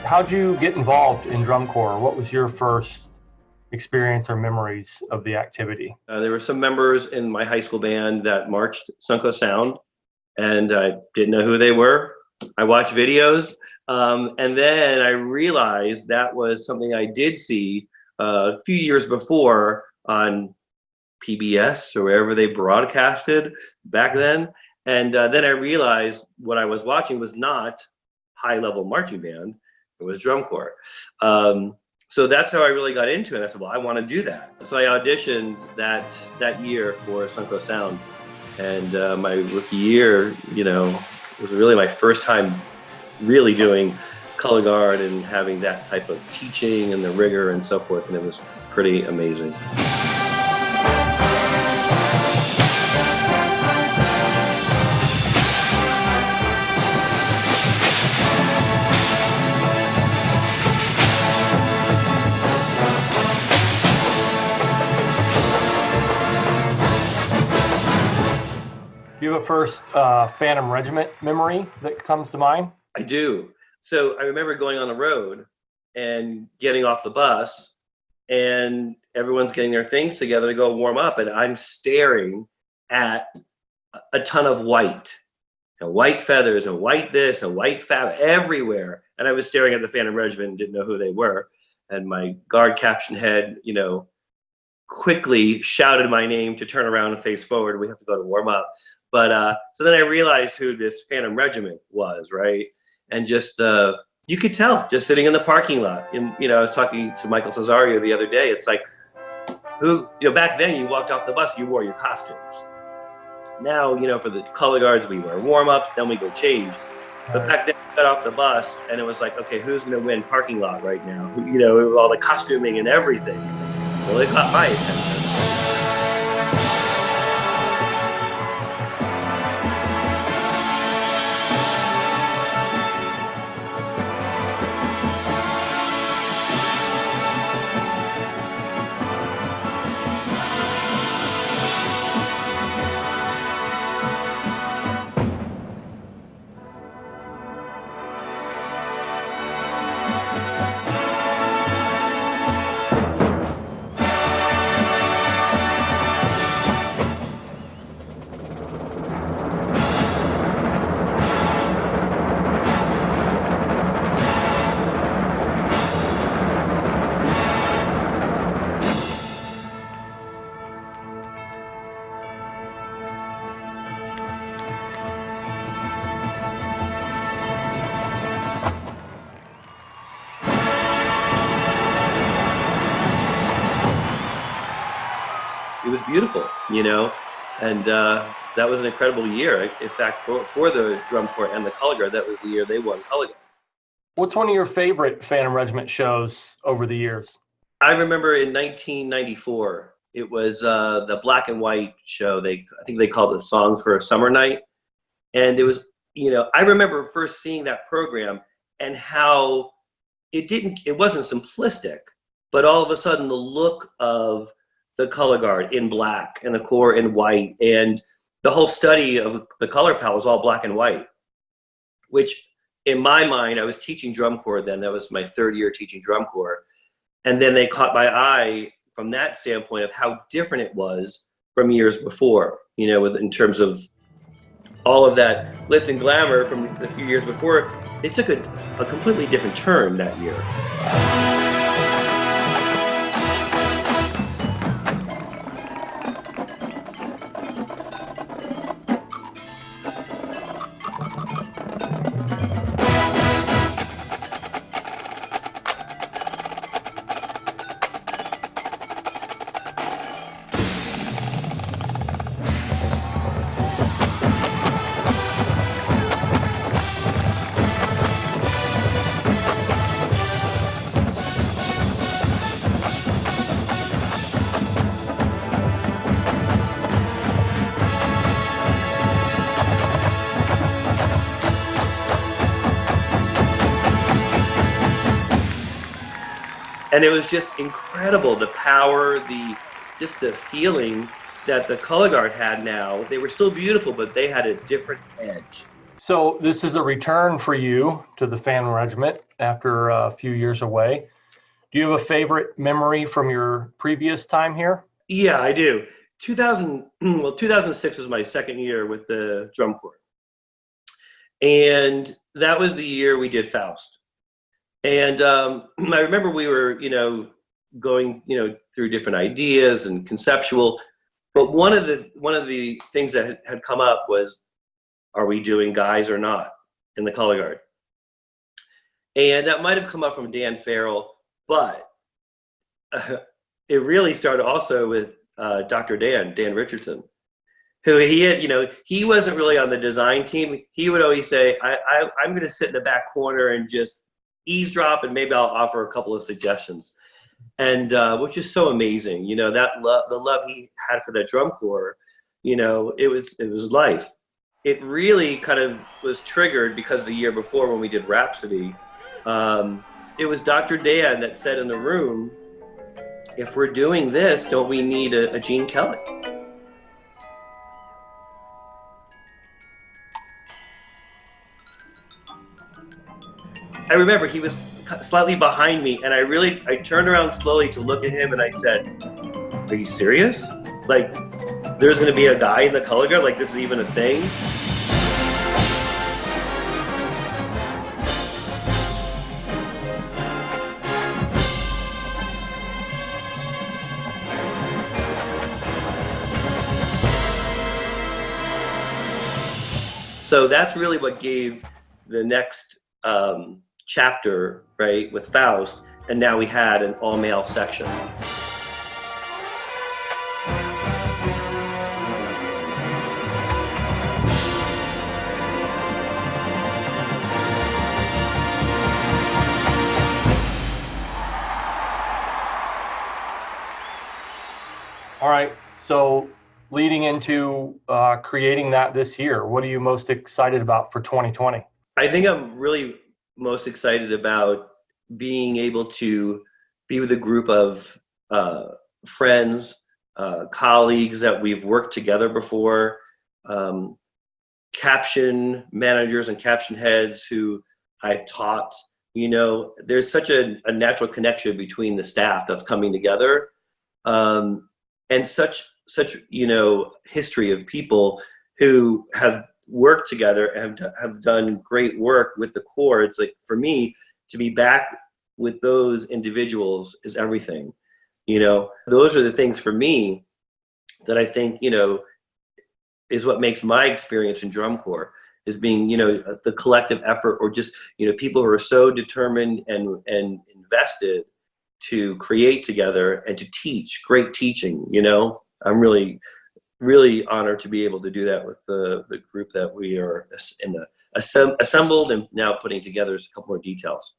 How'd you get involved in drum corps? What was your first experience or memories of the activity? There were some members in my high school band that marched Sunco Sound, and I didn't know who they were. I watched videos, and then I realized that was something I did see a few years before on PBS or wherever they broadcasted back then. And then I realized what I was watching was not high-level marching band, it was drum corps. So that's how I really got into it. I said, well, I want to do that. So I auditioned that year for Sunco Sound. And my rookie year, was really my first time really doing color guard and having that type of teaching and the rigor and so forth. And it was pretty amazing. Do you have a first Phantom Regiment memory that comes to mind? I do. So I remember going on the road and getting off the bus, and everyone's getting their things together to go warm up, and I'm staring at a ton of white, and white feathers and white this and white fabric everywhere. And I was staring at the Phantom Regiment and didn't know who they were. And my guard caption head, quickly shouted my name to turn around and face forward. We have to go to warm up. But so then I realized who this Phantom Regiment was, right? And just, you could tell just sitting in the parking lot. And, I was talking to Michael Cesario the other day. It's like, back then you walked off the bus, you wore your costumes. Now, for the color guards, we wear warm-ups, then we go change. But back then we got off the bus and it was like, okay, who's going to win parking lot right now? All the costuming and everything. Well, it caught my attention. It was beautiful, and that was an incredible year. In fact, for the drum corps and the color guard, that was the year they won color guard. What's one of your favorite Phantom Regiment shows over the years? I remember in 1994, it was the black and white show. I think they called it Songs for a Summer Night. And it was, I remember first seeing that program and how it wasn't simplistic, but all of a sudden the look of the color guard in black and the corps in white, and the whole study of the color palette was all black and white, which in my mind, I was teaching drum corps then. That was my third year teaching drum corps. And then they caught my eye from that standpoint of how different it was from years before, in terms of all of that glitz and glamour from a few years before. It took a completely different turn that year. And it was just incredible, the power, just the feeling that the color guard had now. They were still beautiful, but they had a different edge. So this is a return for you to the Phantom Regiment after a few years away. Do you have a favorite memory from your previous time here? Yeah, I do. 2006 was my second year with the drum corps. And that was the year we did Faust. And I remember we were, going, through different ideas and conceptual. But one of the things that had come up was, are we doing guys or not in the color guard? And that might have come up from Dan Farrell, but it really started also with Dr. Dan Richardson, who he wasn't really on the design team. He would always say, I'm going to sit in the back corner and just eavesdrop, and maybe I'll offer a couple of suggestions. And which is so amazing, that the love he had for that drum corps, it was life. It really kind of was triggered because the year before when we did Rhapsody, it was Dr. Dan that said in the room, if we're doing this, don't we need a Gene Kelly? I remember he was slightly behind me, and I turned around slowly to look at him, and I said, are you serious? Like, there's gonna be a guy in the color guard? Like, this is even a thing? So that's really what gave the next chapter, right, with Faust, and now we had an all-male section. All right. So leading into creating that this year, what are you most excited about for 2020? I think I'm really most excited about being able to be with a group of friends, colleagues that we've worked together before, caption managers and caption heads who I've taught. There's such a natural connection between the staff that's coming together, and such history of people who have worked together and have done great work with the Corps. It's like, for me, to be back with those individuals is everything. Those are the things for me that I think, is what makes my experience in drum corps, is being, the collective effort, or just, people who are so determined and invested to create together and to teach great teaching. I'm really, really honored to be able to do that with the group that we are assembled and now putting together a couple more details.